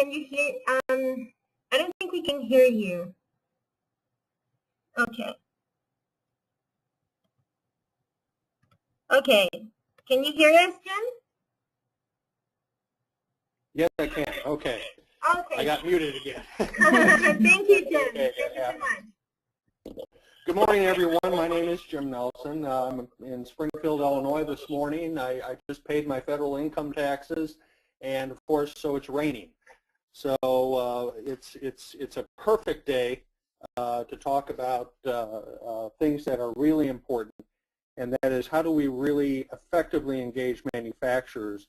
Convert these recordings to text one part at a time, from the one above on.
can you hear? I don't think we can hear you. Okay. Okay. Can you hear us, Jim? Yes, I can. Okay. Okay. I got muted again. Thank you, Jim. Okay, Thank you so much. Good morning, everyone. My name is Jim Nelson. I'm in Springfield, Illinois this morning. I just paid my federal income taxes, and of course, so it's raining. So it's a perfect day to talk about things that are really important, and that is how do we really effectively engage manufacturers,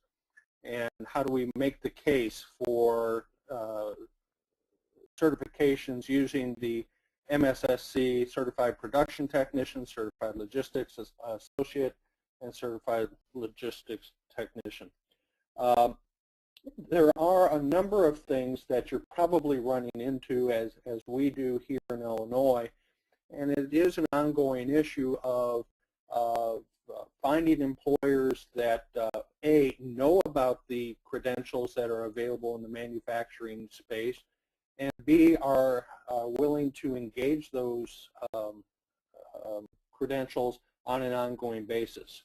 and how do we make the case for certifications using the MSSC Certified Production Technician, Certified Logistics Associate, and Certified Logistics Technician. There are a number of things that you're probably running into as we do here in Illinois, and it is an ongoing issue of finding employers that A, know about the credentials that are available in the manufacturing space, and B, are willing to engage those credentials on an ongoing basis.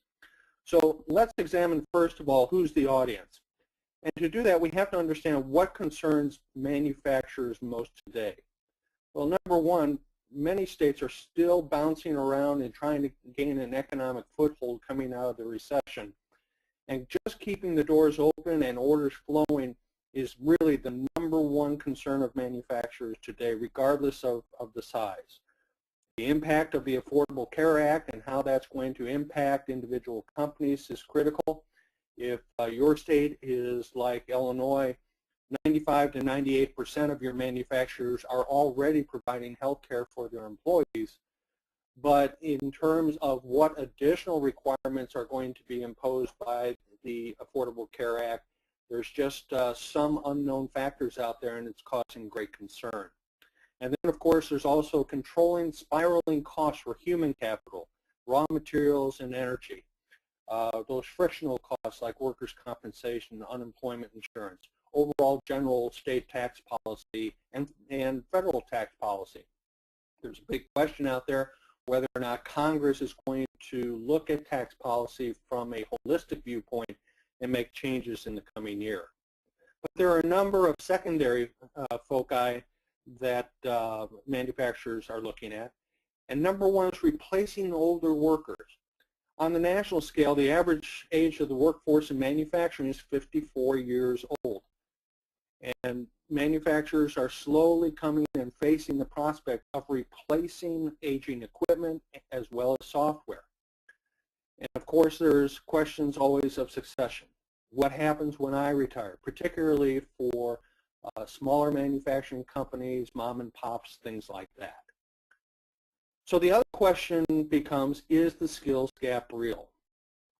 So let's examine first of all who's the audience. And to do that, we have to understand what concerns manufacturers most today. Well, number one, many states are still bouncing around and trying to gain an economic foothold coming out of the recession. And just keeping the doors open and orders flowing is really the number one concern of manufacturers today, regardless of the size. The impact of the Affordable Care Act and how that's going to impact individual companies is critical. If your state is like Illinois, 95 to 98% of your manufacturers are already providing health care for their employees. But in terms of what additional requirements are going to be imposed by the Affordable Care Act, there's just some unknown factors out there, and it's causing great concern. And then, of course, there's also controlling spiraling costs for human capital, raw materials, and energy. Those frictional costs like workers' compensation, unemployment insurance, overall general state tax policy, and federal tax policy. There's a big question out there whether or not Congress is going to look at tax policy from a holistic viewpoint and make changes in the coming year. But there are a number of secondary foci that manufacturers are looking at. And number one is replacing older workers. On the national scale, the average age of the workforce in manufacturing is 54 years old. And manufacturers are slowly coming and facing the prospect of replacing aging equipment as well as software. And of course, there's questions always of succession. What happens when I retire, particularly for smaller manufacturing companies, mom and pops, things like that. So the other question becomes, is the skills gap real?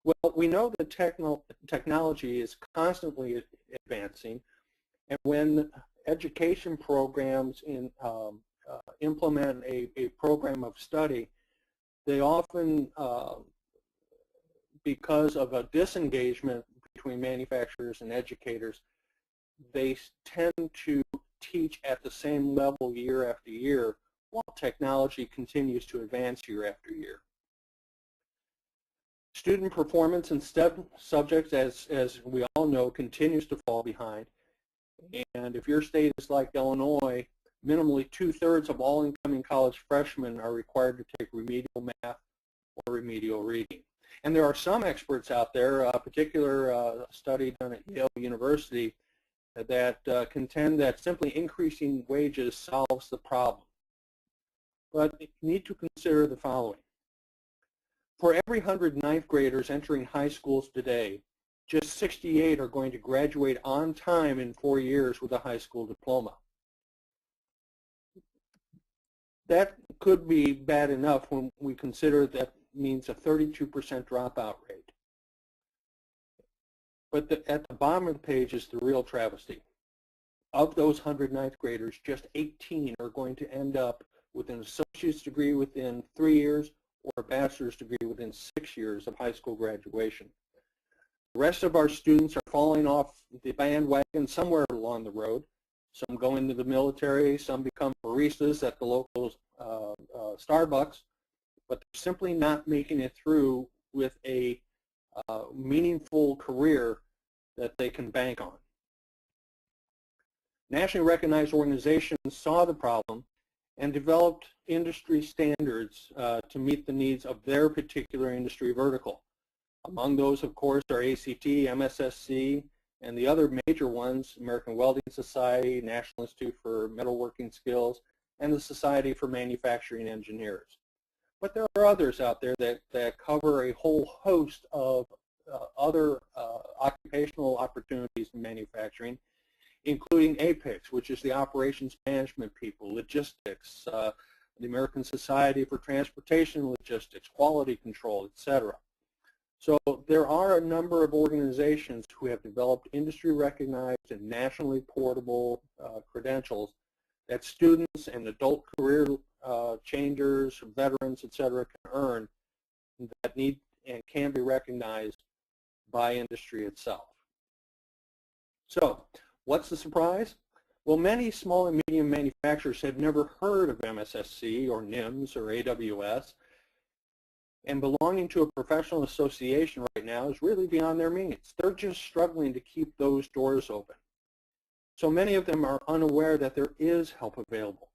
Well, we know that technology is constantly advancing, and when education programs implement a program of study, they often, because of a disengagement between manufacturers and educators, they tend to teach at the same level year after year while technology continues to advance year after year. Student performance in STEM subjects, as we all know, continues to fall behind. And if your state is like Illinois, minimally 2/3 of all incoming college freshmen are required to take remedial math or remedial reading. And there are some experts out there, a particular study done at Yale University, that contend that simply increasing wages solves the problem. But you need to consider the following. For every 100 ninth graders entering high schools today, just 68 are going to graduate on time in 4 years with a high school diploma. That could be bad enough when we consider that means a 32% dropout rate. But at the bottom of the page is the real travesty. Of those 100 ninth graders, just 18 are going to end up with an associate's degree within 3 years or a bachelor's degree within 6 years of high school graduation. The rest of our students are falling off the bandwagon somewhere along the road. Some go into the military, some become baristas at the local Starbucks, but they're simply not making it through with a meaningful career that they can bank on. Nationally recognized organizations saw the problem and developed industry standards to meet the needs of their particular industry vertical. Among those, of course, are ACT, MSSC, and the other major ones, American Welding Society, National Institute for Metalworking Skills, and the Society for Manufacturing Engineers. But there are others out there that cover a whole host of other occupational opportunities in manufacturing, including APICS, which is the operations management people, logistics, the American Society for Transportation Logistics, quality control, etc. So there are a number of organizations who have developed industry-recognized and nationally portable credentials that students and adult career changers, veterans, etc., can earn that need and can be recognized by industry itself. So what's the surprise? Well, many small and medium manufacturers had never heard of MSSC or NIMS or AWS, and belonging to a professional association right now is really beyond their means. They're just struggling to keep those doors open. So many of them are unaware that there is help available.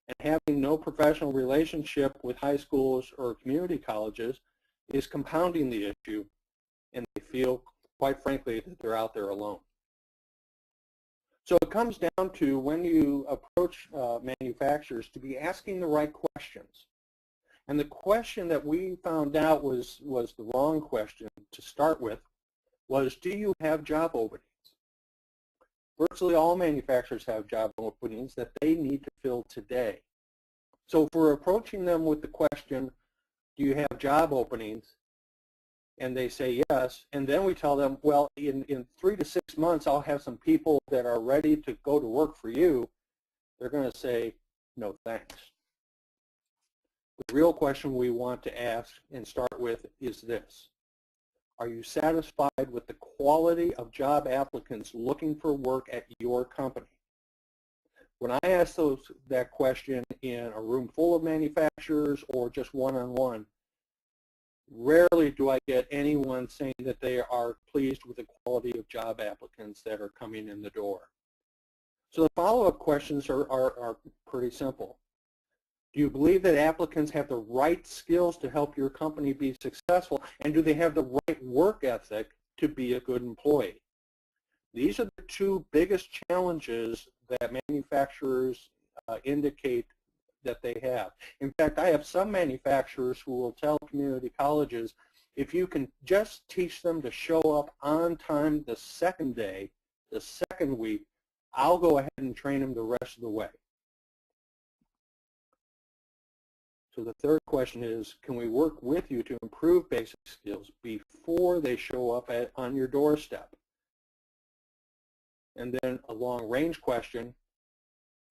And having no professional relationship with high schools or community colleges is compounding the issue, and they feel, quite frankly, that they're out there alone. So it comes down to, when you approach manufacturers, to be asking the right questions. And the question that we found out was the wrong question to start with was, do you have job openings? Virtually all manufacturers have job openings that they need to fill today. So if we're approaching them with the question, do you have job openings? And they say yes, and then we tell them, well, in 3 to 6 months, I'll have some people that are ready to go to work for you. They're going to say, no thanks. The real question we want to ask and start with is this: are you satisfied with the quality of job applicants looking for work at your company? When I ask that question in a room full of manufacturers or just one-on-one, rarely do I get anyone saying that they are pleased with the quality of job applicants that are coming in the door. So the follow-up questions are pretty simple. Do you believe that applicants have the right skills to help your company be successful, and do they have the right work ethic to be a good employee? These are the two biggest challenges that manufacturers indicate that they have. In fact, I have some manufacturers who will tell community colleges, if you can just teach them to show up on time the second day, the second week, I'll go ahead and train them the rest of the way. So the third question is, can we work with you to improve basic skills before they show up on your doorstep? And then a long-range question,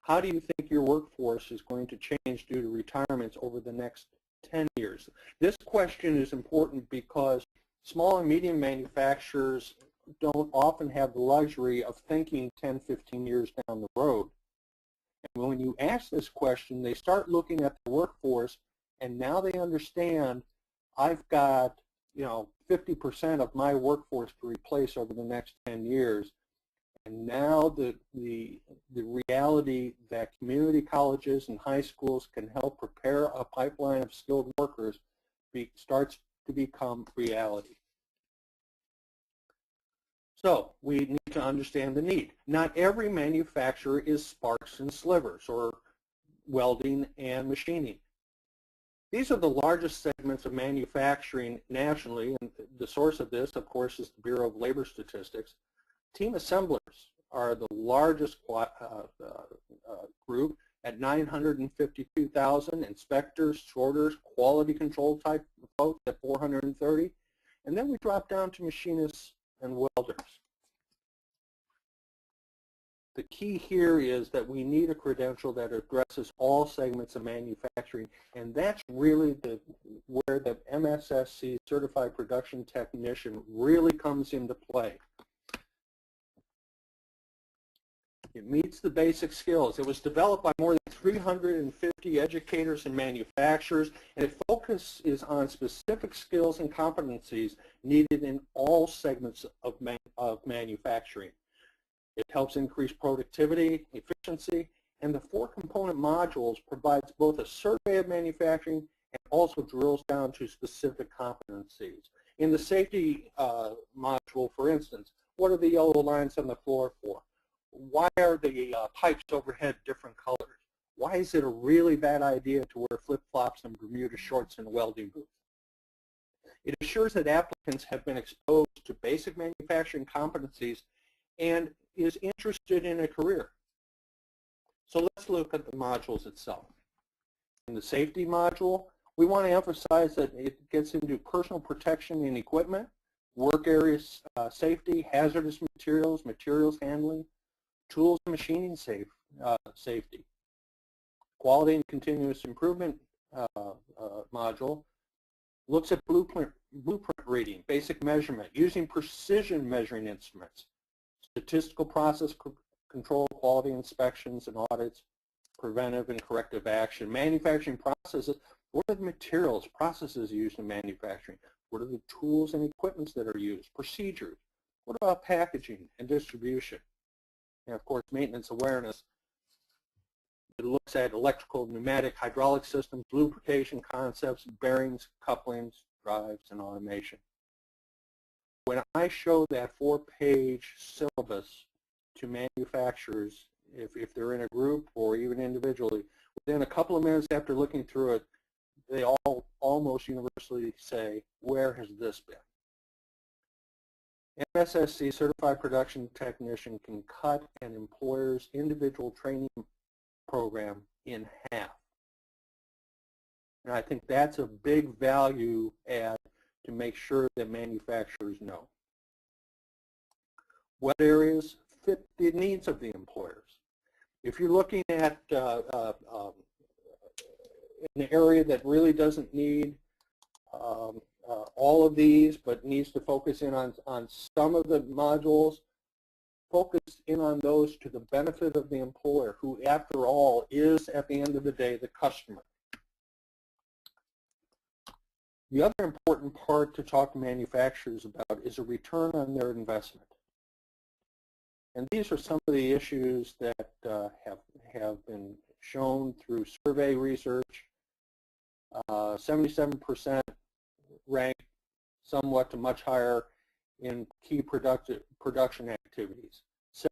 how do you think your workforce is going to change due to retirements over the next 10 years? This question is important because small and medium manufacturers don't often have the luxury of thinking 10, 15 years down the road. And when you ask this question, they start looking at the workforce, and now they understand, I've got 50% of my workforce to replace over the next 10 years. And now the reality that community colleges and high schools can help prepare a pipeline of skilled workers starts to become reality. So we need to understand the need. Not every manufacturer is sparks and slivers or welding and machining. These are the largest segments of manufacturing nationally, and the source of this, of course, is the Bureau of Labor Statistics. Team assemblers are the largest group at 952,000, inspectors, sorters, quality control type folks at 430, and then we drop down to machinists and welders. The key here is that we need a credential that addresses all segments of manufacturing, and that's really where the MSSC Certified Production Technician really comes into play. It meets the basic skills. It was developed by more than 350 educators and manufacturers, and its focus is on specific skills and competencies needed in all segments of manufacturing. It helps increase productivity, efficiency, and the 4 component modules provides both a survey of manufacturing and also drills down to specific competencies. In the safety module, for instance, what are the yellow lines on the floor for? Why are the pipes overhead different colors? Why is it a really bad idea to wear flip-flops and Bermuda shorts in welding booths? It assures that applicants have been exposed to basic manufacturing competencies and is interested in a career. So let's look at the modules itself. In the safety module, we want to emphasize that it gets into personal protection and equipment, work area safety, hazardous materials, materials handling, tools and machining safety. Quality and continuous improvement module looks at blueprint reading, basic measurement, using precision measuring instruments, statistical process control, quality inspections and audits, preventive and corrective action, manufacturing processes. What are the materials, processes used in manufacturing? What are the tools and equipments that are used? Procedures. What about packaging and distribution? And of course, maintenance awareness. It looks at electrical, pneumatic, hydraulic systems, lubrication concepts, bearings, couplings, drives, and automation. When I show that 4-page syllabus to manufacturers, if they're in a group or even individually, within a couple of minutes after looking through it, they all almost universally say, where has this been? MSSC Certified Production Technician can cut an employer's individual training program in half. And I think that's a big value add to make sure that manufacturers know. What areas fit the needs of the employers? If you're looking at an area that really doesn't need all of these, but needs to focus in on some of the modules, focus in on those to the benefit of the employer, who after all is at the end of the day the customer. The other important part to talk to manufacturers about is a return on their investment. And these are some of the issues that have been shown through survey research. 77% ranked somewhat to much higher in key production activities.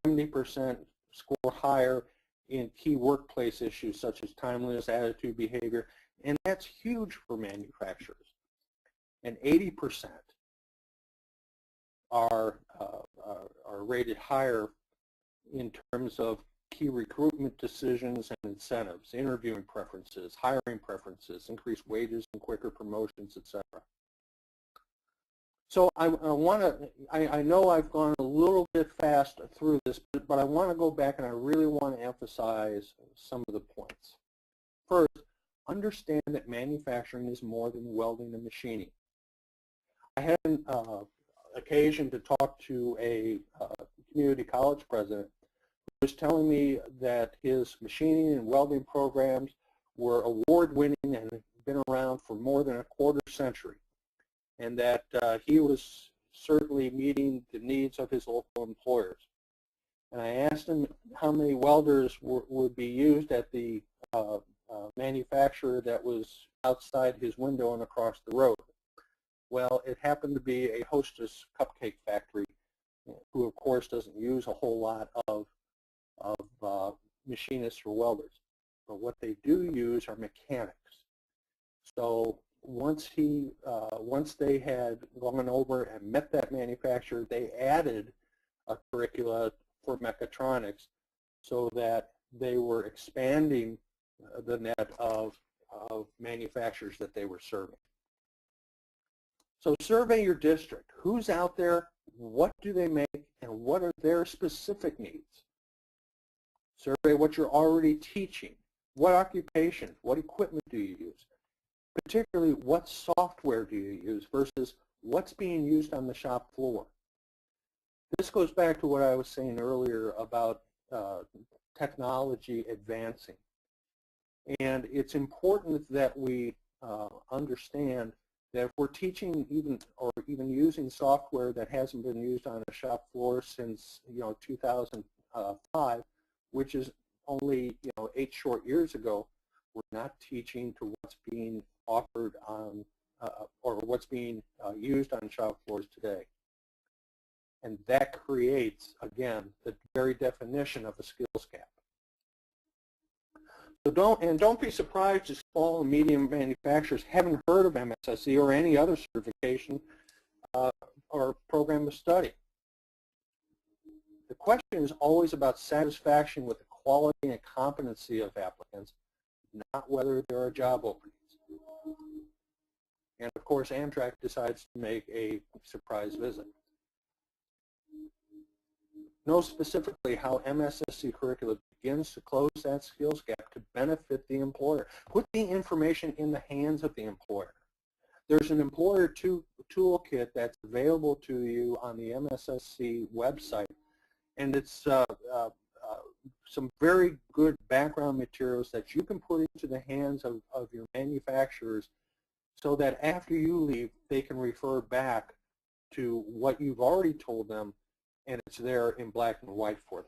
70% score higher in key workplace issues such as timeliness, attitude, behavior, and that's huge for manufacturers. And 80% are rated higher in terms of key recruitment decisions and incentives, interviewing preferences, hiring preferences, increased wages and quicker promotions, etc. So I know I've gone a little bit fast through this, but I want to go back and I really want to emphasize some of the points. First, understand that manufacturing is more than welding and machining. I had an occasion to talk to a community college president who was telling me that his machining and welding programs were award-winning and had been around for more than a quarter century, and that he was certainly meeting the needs of his local employers. And I asked him how many welders would be used at the manufacturer that was outside his window and across the road. Well, it happened to be a Hostess cupcake factory, who of course doesn't use a whole lot of machinists or welders. But what they do use are mechanics. So once they had gone over and met that manufacturer, they added a curricula for mechatronics so that they were expanding the net of manufacturers that they were serving. So survey your district. Who's out there? What do they make? And what are their specific needs? Survey what you're already teaching. What occupations? What equipment do you use? Particularly, what software do you use versus what's being used on the shop floor? This goes back to what I was saying earlier about technology advancing. And it's important that we understand that if we're teaching even using software that hasn't been used on a shop floor since 2005, which is only 8 short years ago, we're not teaching to what's being offered on or what's being used on shop floors today. And that creates, again, the very definition of a skills gap. So don't be surprised if small and medium manufacturers haven't heard of MSSC or any other certification or program of study. The question is always about satisfaction with the quality and competency of applicants, not whether there are job openings. And of course, Amtrak decides to make a surprise visit. Know specifically how MSSC curricula begins to close that skills gap to benefit the employer. Put the information in the hands of the employer. There's an employer toolkit that's available to you on the MSSC website, and it's some very good background materials that you can put into the hands of your manufacturers so that after you leave, they can refer back to what you've already told them, and it's there in black and white for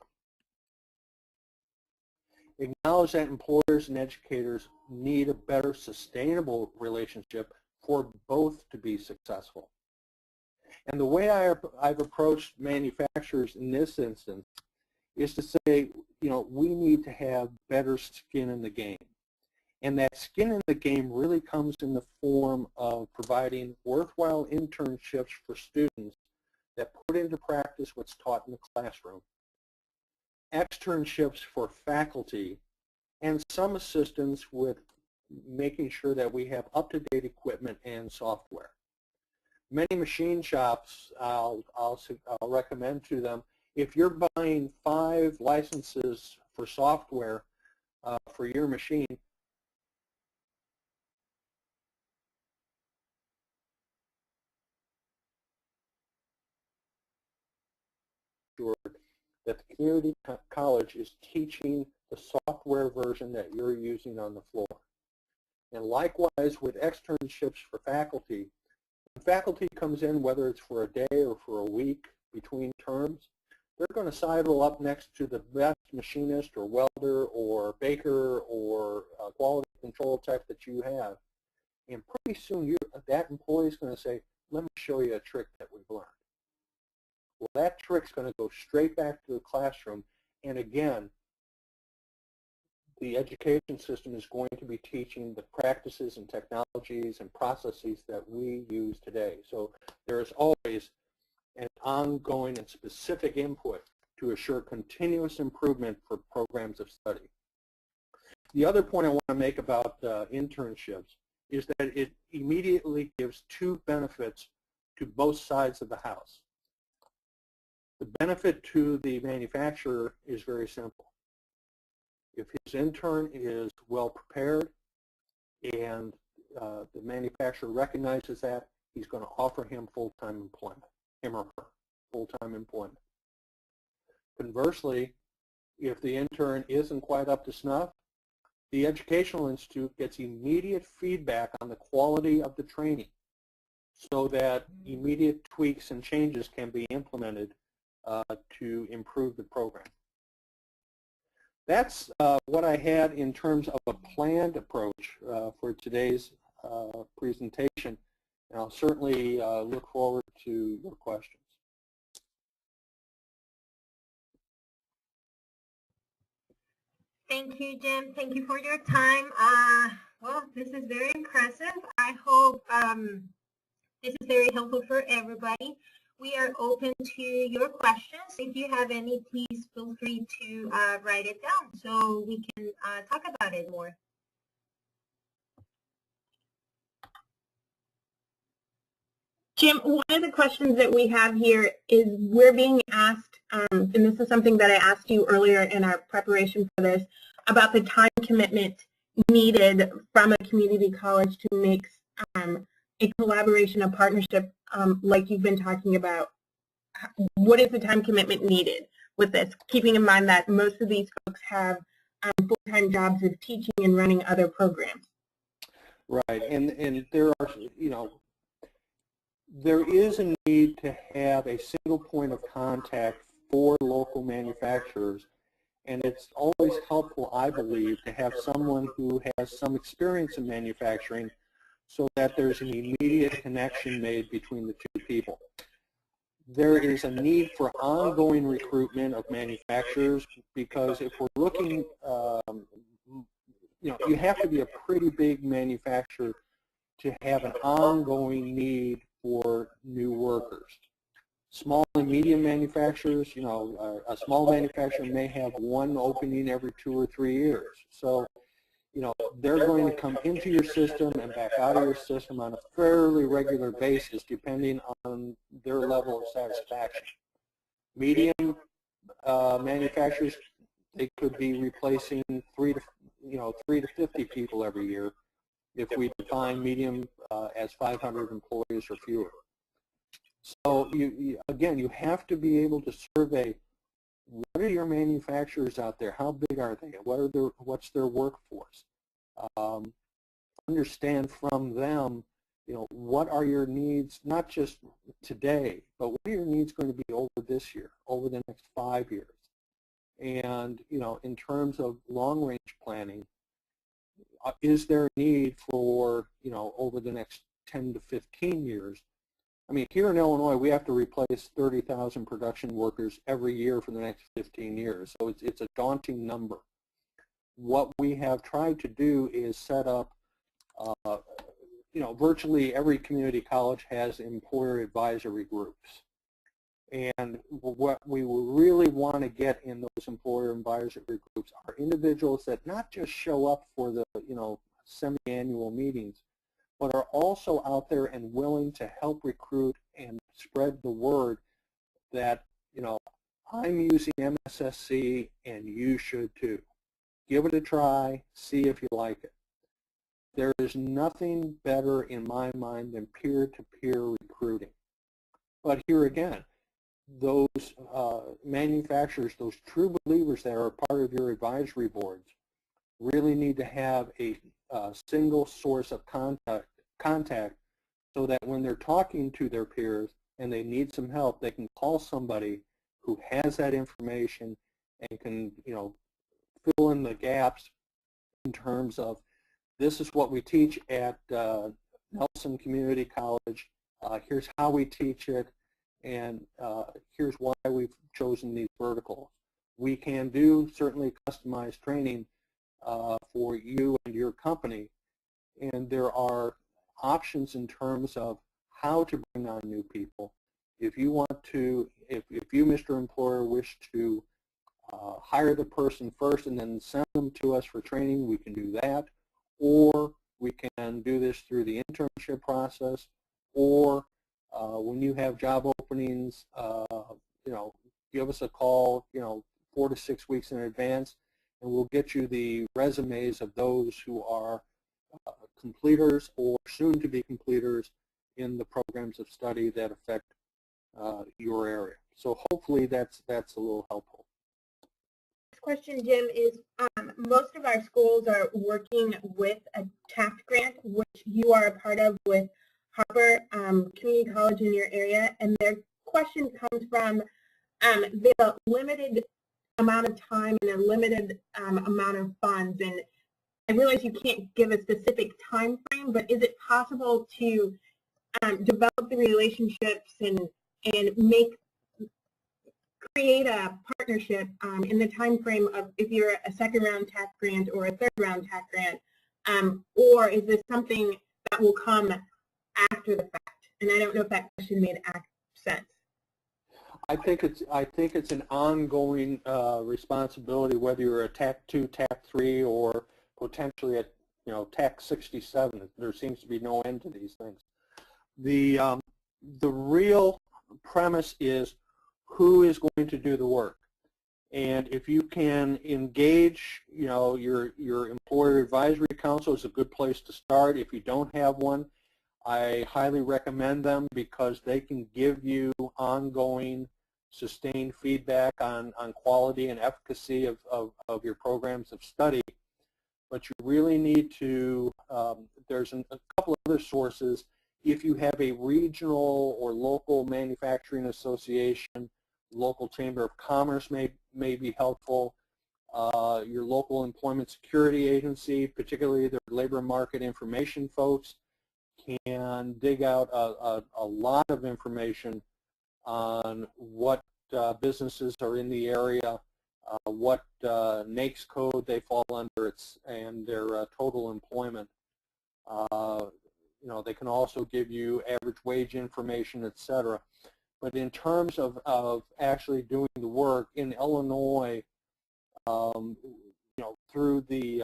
them. Acknowledge that employers and educators need a better sustainable relationship for both to be successful. And the way I've approached manufacturers in this instance is to say, we need to have better skin in the game. And that skin in the game really comes in the form of providing worthwhile internships for students that put into practice what's taught in the classroom, externships for faculty, and some assistance with making sure that we have up-to-date equipment and software. Many machine shops, I'll recommend to them, if you're buying 5 licenses for software for your machine, that the community college is teaching the software version that you're using on the floor. And likewise with externships for faculty, when faculty comes in, whether it's for a day or for a week between terms, they're going to sidle up next to the best machinist or welder or baker or quality control tech that you have. And pretty soon that employee is going to say, let me show you a trick that we've learned. Well, that trick's going to go straight back to the classroom, and again, the education system is going to be teaching the practices and technologies and processes that we use today. So there is always an ongoing and specific input to assure continuous improvement for programs of study. The other point I want to make about internships is that it immediately gives 2 benefits to both sides of the house. The benefit to the manufacturer is very simple. If his intern is well prepared and the manufacturer recognizes that, he's going to offer him full-time employment, him or her, full-time employment. Conversely, if the intern isn't quite up to snuff, the Educational Institute gets immediate feedback on the quality of the training so that immediate tweaks and changes can be implemented to improve the program. That's what I had in terms of a planned approach for today's presentation, and I'll certainly look forward to your questions. Thank you, Jim. Thank you for your time. Well, this is very impressive. I hope this is very helpful for everybody. We are open to your questions. If you have any, please feel free to write it down so we can talk about it more. Jim, one of the questions that we have here is we're being asked, and this is something that I asked you earlier in our preparation for this, about the time commitment needed from a community college to make a collaboration, a partnership like you've been talking about. What is the time commitment needed? with this, keeping in mind that most of these folks have full-time jobs of teaching and running other programs. Right, and there are, there is a need to have a single point of contact for local manufacturers, and it's always helpful, I believe, to have someone who has some experience in manufacturing so that there's an immediate connection made between the two people. There is a need for ongoing recruitment of manufacturers because if we're looking, you have to be a pretty big manufacturer to have an ongoing need for new workers. Small and medium manufacturers, a small manufacturer may have one opening every 2 or 3 years. So, they're going to come into your system and back out of your system on a fairly regular basis depending on their level of satisfaction. Medium manufacturers, they could be replacing 3 to 50 people every year if we define medium as 500 employees or fewer. So again, you have to be able to survey what are your manufacturers out there, how big are they, what's their workforce. Understand from them, what are your needs, not just today, but what are your needs going to be over this year, over the next 5 years. And, in terms of long-range planning, is there a need for, over the next 10 to 15 years? I mean, here in Illinois, we have to replace 30,000 production workers every year for the next 15 years. So it's a daunting number. What we have tried to do is set up, virtually every community college has employer advisory groups. And what we really want to get in those employer advisory groups are individuals that not just show up for the, semi-annual meetings, but are also out there and willing to help recruit and spread the word that, I'm using MSSC and you should too. Give it a try, see if you like it. There is nothing better in my mind than peer-to-peer recruiting. But here again, those manufacturers, those true believers that are part of your advisory boards really need to have a single source of contact so that when they're talking to their peers and they need some help, they can call somebody who has that information and can, fill in the gaps in terms of this is what we teach at Nelson Community College, here's how we teach it, and here's why we've chosen these verticals. We can do certainly customized training for you and your company, and there are options in terms of how to bring on new people. If you want to, if you, Mr. Employer, wish to hire the person first and then send them to us for training, we can do that. Or we can do this through the internship process, or when you have job openings, give us a call, 4 to 6 weeks in advance, and we'll get you the resumes of those who are completers or soon to be completers in the programs of study that affect your area. So hopefully that's a little helpful. Next question, Jim, is most of our schools are working with a TAFT grant, which you are a part of with Harper Community College in your area, and their question comes from the limited amount of time and a limited amount of funds. And I realize you can't give a specific time frame, but is it possible to develop the relationships and create a partnership in the time frame of if you're a second round TAFT grant or a third round TAFT grant, or is this something that will come after the fact? And I don't know if that question made sense. I think it's an ongoing responsibility, whether you're a TAFT 2, TAFT 3, or potentially at TAFT 67. There seems to be no end to these things. The real premise is who is going to do the work, and if you can engage, your employer advisory council is a good place to start. If you don't have one, I highly recommend them because they can give you ongoing sustained feedback on quality and efficacy of your programs of study. But you really need to, there's a couple of other sources. If you have a regional or local manufacturing association, local chamber of commerce may be helpful. Your local employment security agency, particularly their labor market information folks, can dig out a lot of information on what businesses are in the area, what NAICS code they fall under, and their total employment. You know, they can also give you average wage information, etc. But in terms of actually doing the work in Illinois, you know, through the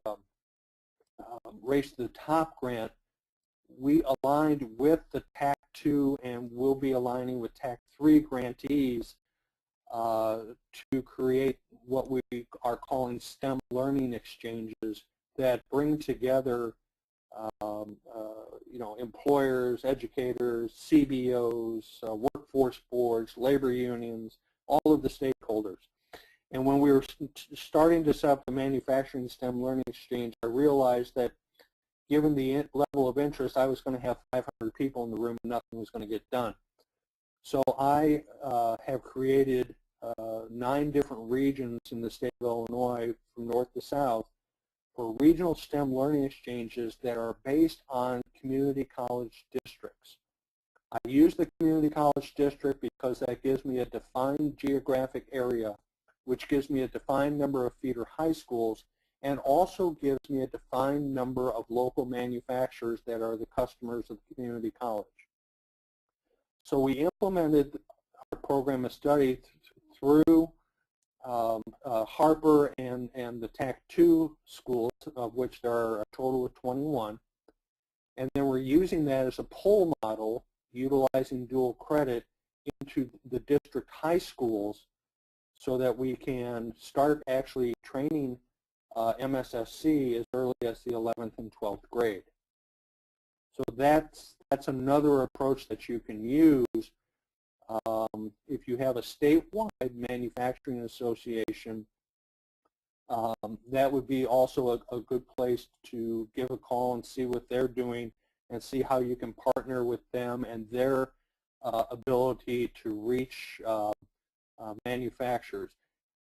Race to the Top grant, we aligned with the TAFT 2 and will be aligning with TAFT 3 grantees to create what we are calling STEM learning exchanges that bring together you know, employers, educators, CBOs, workforce boards, labor unions, all of the stakeholders. And when we were starting to set up the manufacturing STEM learning exchange, I realized that given the level of interest, I was going to have 500 people in the room and nothing was going to get done. So I have created 9 different regions in the state of Illinois from north to south for regional STEM learning exchanges that are based on community college districts. I use the community college district because that gives me a defined geographic area, which gives me a defined number of feeder high schools, and also gives me a defined number of local manufacturers that are the customers of the community college. So we implemented our program of study through Harper and the TAFT 2 schools, of which there are a total of 21. And then we're using that as a pull model, utilizing dual credit into the district high schools so that we can start actually training MSSC as early as the 11th and 12th grade. So that's another approach that you can use. If you have a statewide manufacturing association, that would be also a good place to give a call and see what they're doing and see how you can partner with them and their ability to reach manufacturers.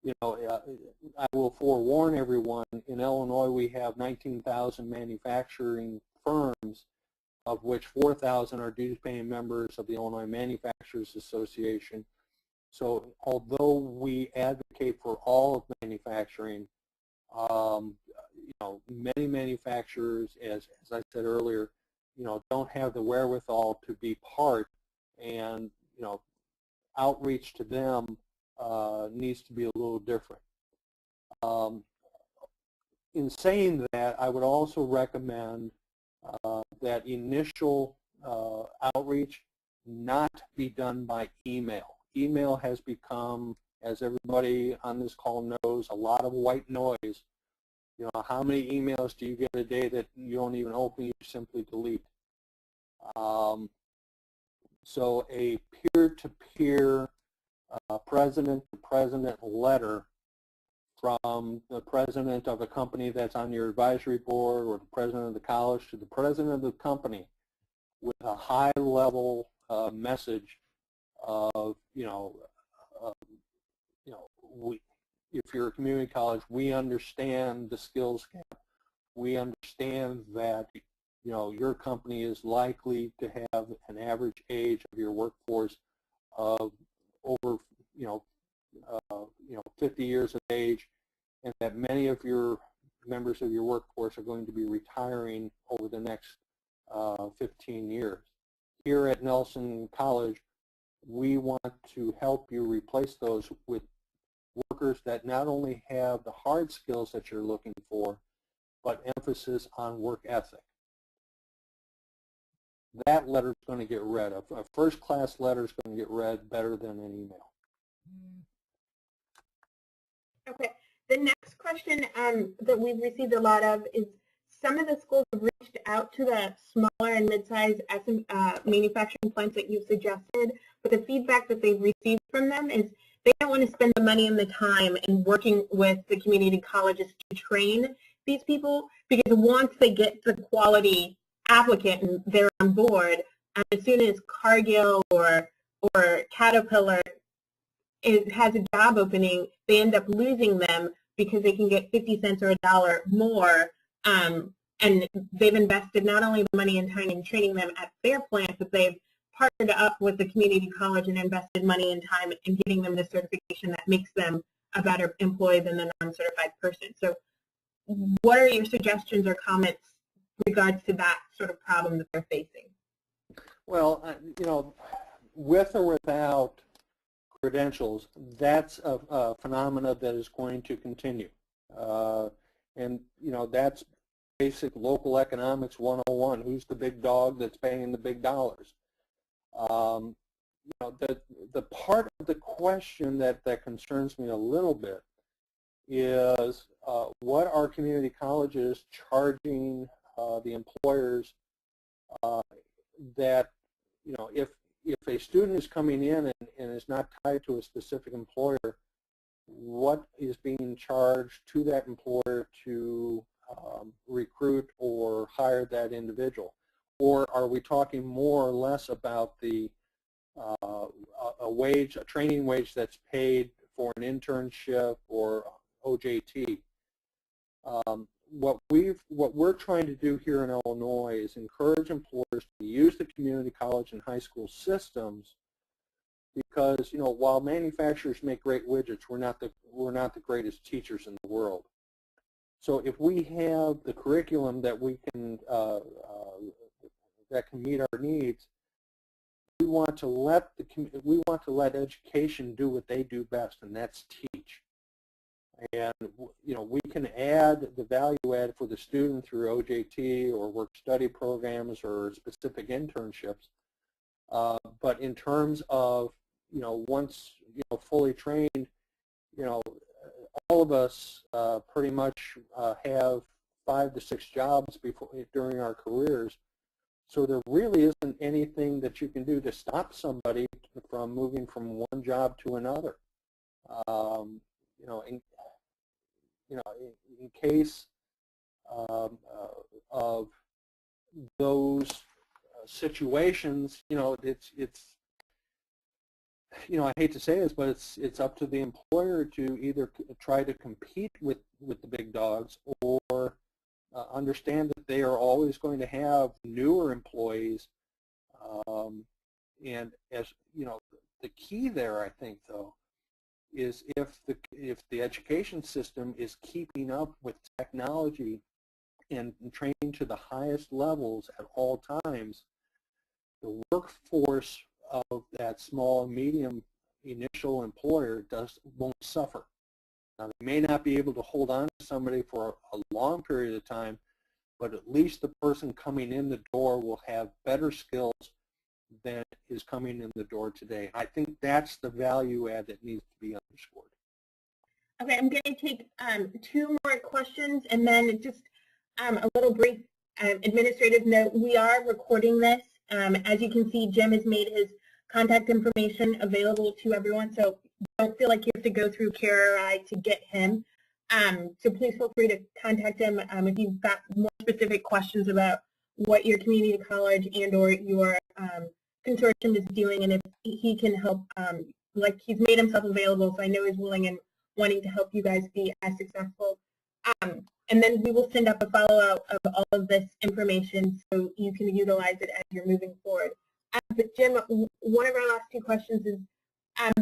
You know, I will forewarn everyone, in Illinois we have 19,000 manufacturing firms, of which 4,000 are dues-paying members of the Illinois Manufacturers Association. So although we advocate for all of manufacturing, you know, many manufacturers, as I said earlier, you know, don't have the wherewithal to be part, and you know, outreach to them needs to be a little different. In saying that, I would also recommend that initial outreach not be done by email. Email has become, as everybody on this call knows, a lot of white noise. You know, how many emails do you get a day that you don't even open, you simply delete? So a peer-to-peer, president-to-president letter from the president of a company that's on your advisory board or the president of the college to the president of the company with a high-level message of, if you're a community college, we understand the skills gap. We understand that, you know, your company is likely to have an average age of your workforce of over, 50 years of age, and that many of your members of your workforce are going to be retiring over the next 15 years. Here at Nelson College, we want to help you replace those with workers that not only have the hard skills that you're looking for, but emphasis on work ethic. That letter is going to get read. A first-class letter is going to get read better than an email. Okay. The next question that we've received a lot of is, some of the schools have reached out to the smaller and mid-sized manufacturing plants that you've suggested, but the feedback that they've received from them is they don't want to spend the money and the time in working with the community colleges to train these people, because once they get the quality applicant and they're on board, as soon as Cargill or Caterpillar has a job opening, they end up losing them because they can get 50 cents or a dollar more, and they've invested not only the money and time in training them at their plant, but they've partnered up with the community college and invested money and time in getting them the certification that makes them a better employee than the non-certified person. So what are your suggestions or comments regards to that sort of problem that they're facing? Well, you know, with or without credentials, that's a phenomena that is going to continue. And, you know, that's basic local economics 101. Who's the big dog that's paying the big dollars? You know, the part of the question that concerns me a little bit is what are community colleges charging the employers that, you know, if a student is coming in and is not tied to a specific employer, what is being charged to that employer to recruit or hire that individual? Or are we talking more or less about the a training wage that's paid for an internship or OJT? What we're trying to do here in Illinois is encourage employers to use the community college and high school systems, because, you know, while manufacturers make great widgets, we're not the greatest teachers in the world. So if we have the curriculum that we can that can meet our needs, we want to let education do what they do best, and that's teach. And, you know, we can add the value add for the student through OJT or work study programs or specific internships. But in terms of, you know, once, you know, fully trained, you know, all of us pretty much have 5 to 6 jobs during our careers. So there really isn't anything that you can do to stop somebody from moving from one job to another. You know, in case of those situations, you know, it's you know, I hate to say this, but it's up to the employer to either try to compete with the big dogs, or understand that they are always going to have newer employees. And as you know, the key there, I think, though, is if the education system is keeping up with technology and training to the highest levels at all times, the workforce of that small and medium initial employer won't suffer. Now, they may not be able to hold on to somebody for a long period of time, but at least the person coming in the door will have better skills than is coming in the door today. I think that's the value add that needs to be underscored. Okay, I'm going to take 2 more questions, and then just a little brief administrative note. We are recording this. As you can see, Jim has made his contact information available to everyone, so don't feel like you have to go through Kara or I to get him. So please feel free to contact him if you've got more specific questions about what your community college and or your consortium is doing, and if he can help. Like, he's made himself available, so I know he's willing and wanting to help you guys be as successful. And then we will send up a follow-up of all of this information so you can utilize it as you're moving forward. But Jim, one of our last 2 questions is,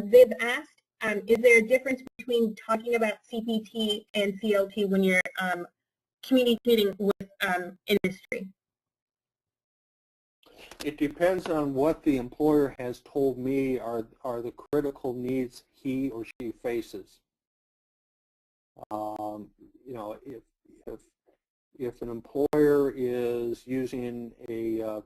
they've asked, is there a difference between talking about CPT and CLT when you're communicating with industry? It depends on what the employer has told me are the critical needs he or she faces. You know, if an employer is using a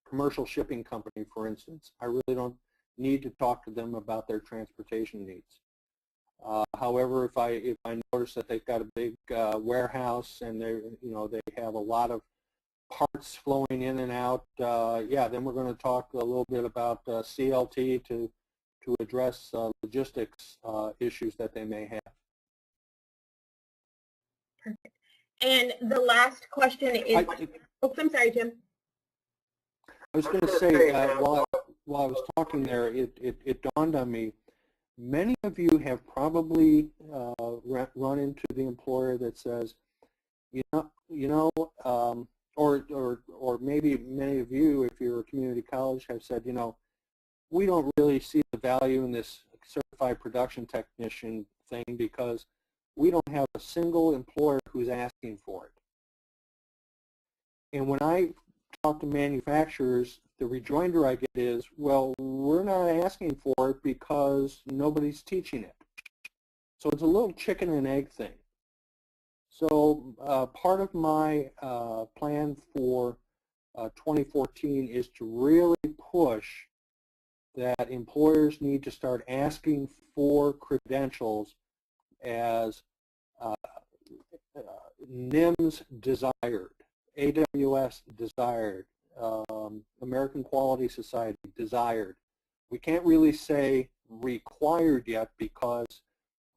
commercial shipping company, for instance, I really don't need to talk to them about their transportation needs. However, if I notice that they've got a big warehouse and they have a lot of parts flowing in and out, yeah, then we're going to talk a little bit about CLT to address logistics issues that they may have. Perfect. And the last question is, I'm sorry, Jim. I was going to say, while I was talking there, it dawned on me, many of you have probably run into the employer that says, or maybe many of you, if you're a community college, have said, we don't really see the value in this certified production technician thing because we don't have a single employer who's asking for it. And when I talk to manufacturers, the rejoinder I get is, well, we're not asking for it because nobody's teaching it. So it's a little chicken and egg thing. So part of my plan for 2014 is to really push that employers need to start asking for credentials as NIMS desired, AWS desired, American Quality Society desired. We can't really say required yet because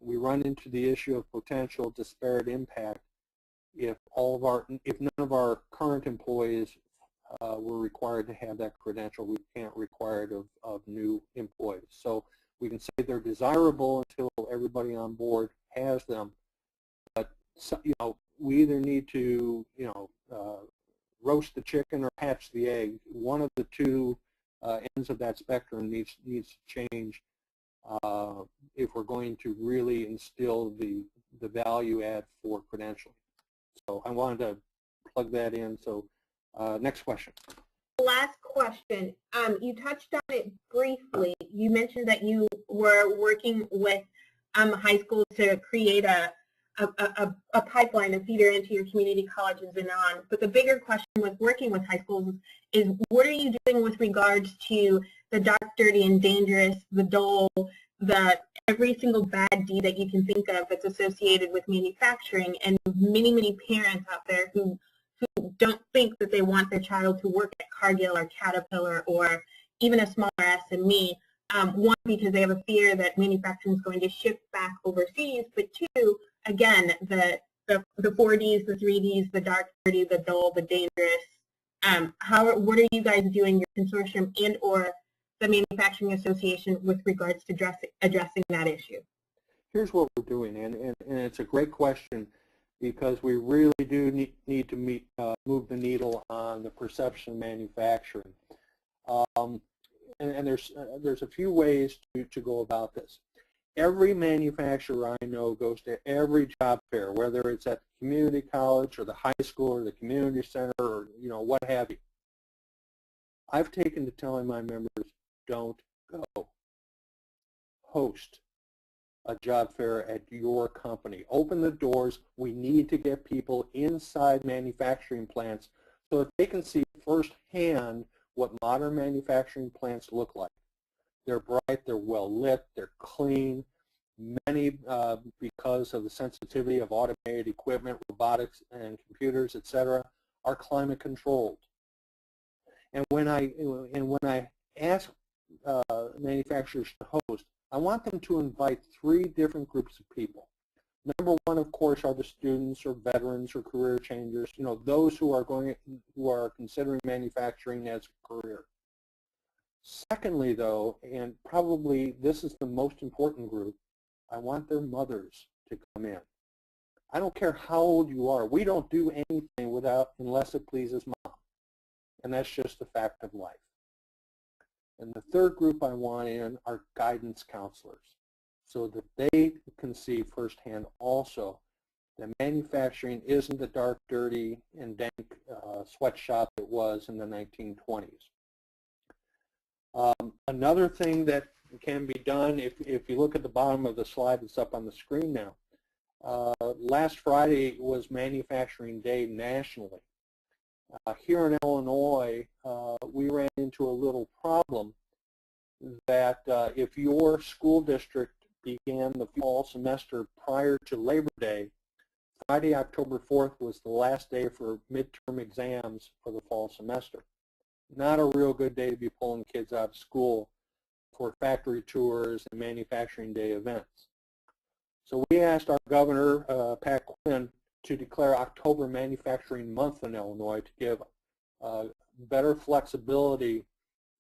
we run into the issue of potential disparate impact if none of our current employees were required to have that credential. We can't require it of new employees. So we can say they're desirable until everybody on board has them. But we either need to roast the chicken or hatch the egg. One of the two ends of that spectrum needs to change if we're going to really instill the value add for credentialing. So I wanted to plug that in. So next question. Last question. You touched on it briefly. You mentioned that you were working with high schools to create a pipeline, a feeder into your community colleges and on. But the bigger question with working with high schools is what are you doing with regards to the dark, dirty, and dangerous, the dull, every single bad deed that you can think of that's associated with manufacturing, and many, many parents out there who don't think that they want their child to work at Cargill or Caterpillar or even a smaller SME. One, because they have a fear that manufacturing is going to shift back overseas, but two, again, the 4Ds, the 3Ds, the dark, dirty, the dull, the dangerous. What are you guys doing, your consortium and or the Manufacturing Association, with regards to addressing that issue? Here's what we're doing, and it's a great question because we really do need to move the needle on the perception of manufacturing. And there's a few ways to go about this. Every manufacturer I know goes to every job fair, whether it's at the community college or the high school or the community center or what have you. I've taken to telling my members, don't go. Host a job fair at your company. Open the doors. We need to get people inside manufacturing plants so that they can see firsthand what modern manufacturing plants look like. They're bright, they're well lit, they're clean. Many, because of the sensitivity of automated equipment, robotics, and computers, etc., are climate controlled. And when I ask manufacturers to host, I want them to invite 3 different groups of people. Number one, of course, are the students or veterans or career changers, those who are considering manufacturing as a career. Secondly, though, and probably this is the most important group, I want their mothers to come in. I don't care how old you are. We don't do anything unless it pleases mom. And that's just a fact of life. And the third group I want in are guidance counselors, so that they can see firsthand also that manufacturing isn't the dark, dirty, and dank sweatshop it was in the 1920s. Another thing that can be done, if you look at the bottom of the slide that's up on the screen now, last Friday was Manufacturing Day nationally. Here in Illinois, we ran into a little problem that if your school district began the fall semester prior to Labor Day, Friday, October 4th was the last day for midterm exams for the fall semester. Not a real good day to be pulling kids out of school for factory tours and manufacturing day events. So we asked our governor, Pat Quinn, to declare October Manufacturing Month in Illinois to give better flexibility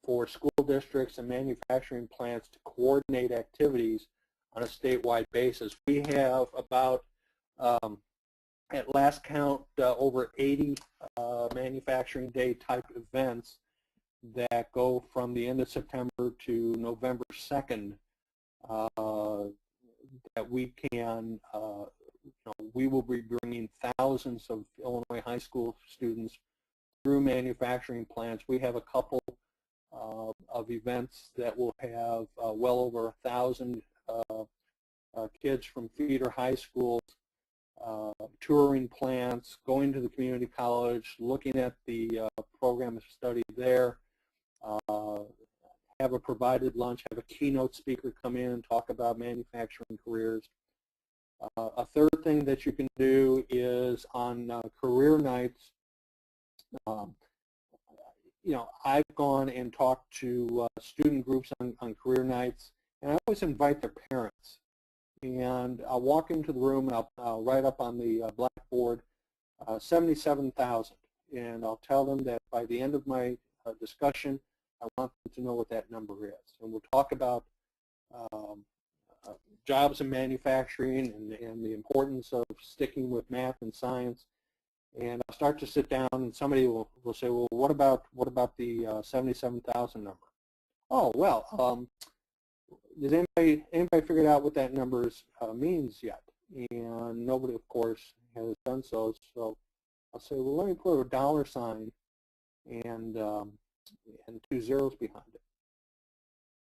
for school districts and manufacturing plants to coordinate activities on a statewide basis. We have about, at last count, over 80 manufacturing day type events that go from the end of September to November 2nd that we can, we will be bringing thousands of Illinois high school students through manufacturing plants. We have a couple of events that will have well over 1,000 kids from feeder high schools touring plants, going to the community college, looking at the program of study there, have a provided lunch, have a keynote speaker come in and talk about manufacturing careers. A third thing that you can do is on career nights, I've gone and talked to student groups on career nights, and I always invite their parents. And I'll walk into the room and I'll write up on the blackboard 77,000, and I'll tell them that by the end of my discussion, I want them to know what that number is. And we'll talk about jobs in manufacturing and the importance of sticking with math and science. And I'll start to sit down, and somebody will say, well, what about the 77,000 number? Oh, well, has anybody figured out what that number means yet? And nobody, of course, has done so. So I'll say, well, let me put a dollar sign and 2 zeros behind it.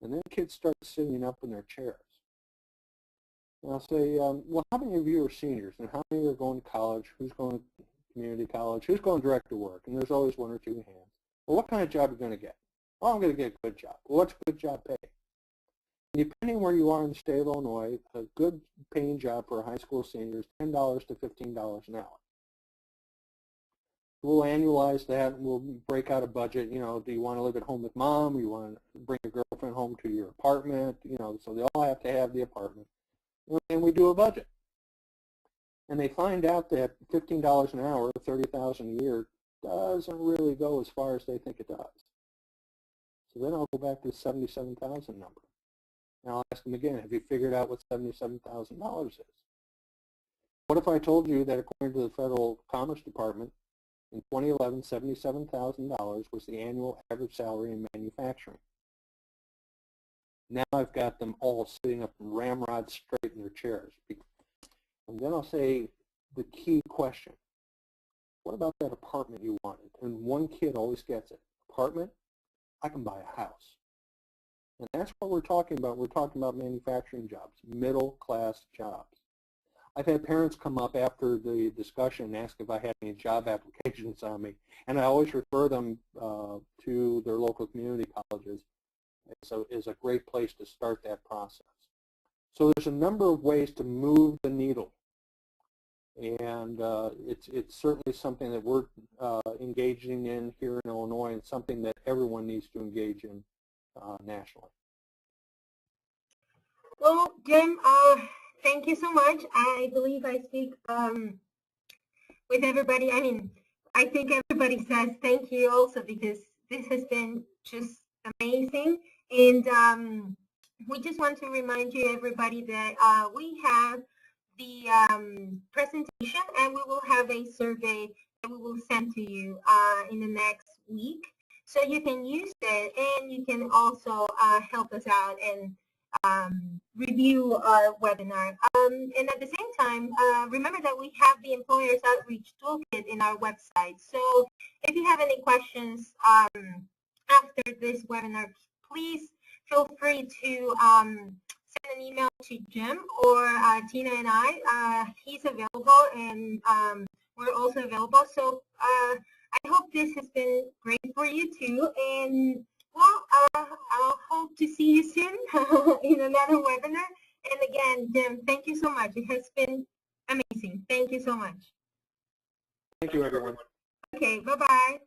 And then kids start sitting up in their chairs. And I'll say, well, how many of you are seniors, and how many are going to college? Who's going to community college? Who's going direct to work? And there's always 1 or 2 hands. Well, what kind of job are you going to get? Well, I'm going to get a good job. Well, what's a good job pay? And depending where you are in the state of Illinois, a good paying job for a high school senior is $10 to $15 an hour. We'll annualize that, and we'll break out a budget. Do you want to live at home with mom? You want to bring your girlfriend home to your apartment? So they all have to have the apartment. And we do a budget. And they find out that $15 an hour, $30,000 a year, doesn't really go as far as they think it does. So then I'll go back to the 77,000 number. And I'll ask them again, have you figured out what $77,000 is? What if I told you that according to the Federal Commerce Department, in 2011, $77,000 was the annual average salary in manufacturing? Now I've got them all sitting up ramrod straight in their chairs. And then I'll say the key question. What about that apartment you wanted? And one kid always gets it. Apartment? I can buy a house. And that's what we're talking about. We're talking about manufacturing jobs, middle-class jobs. I've had parents come up after the discussion and ask if I had any job applications on me. And I always refer them to their local community colleges. So it's a great place to start that process. So there's a number of ways to move the needle. And it's certainly something that we're engaging in here in Illinois, and something that everyone needs to engage in nationally. Well, Jim, thank you so much. I believe I speak with everybody. I think everybody says thank you also, because this has been just amazing. And we just want to remind you, everybody, that we have the presentation, and we will have a survey that we will send to you in the next week. So you can use it, and you can also help us out and review our webinar. And at the same time, remember that we have the Employers Outreach Toolkit in our website. So if you have any questions after this webinar, please feel free to send an email to Jim or Tina and I. He's available, and we're also available. So I hope this has been great for you too. And well, I'll hope to see you soon in another webinar. And again, Jim, thank you so much. It has been Amazing. Thank you so much. Thank you, everyone. Okay, bye-bye.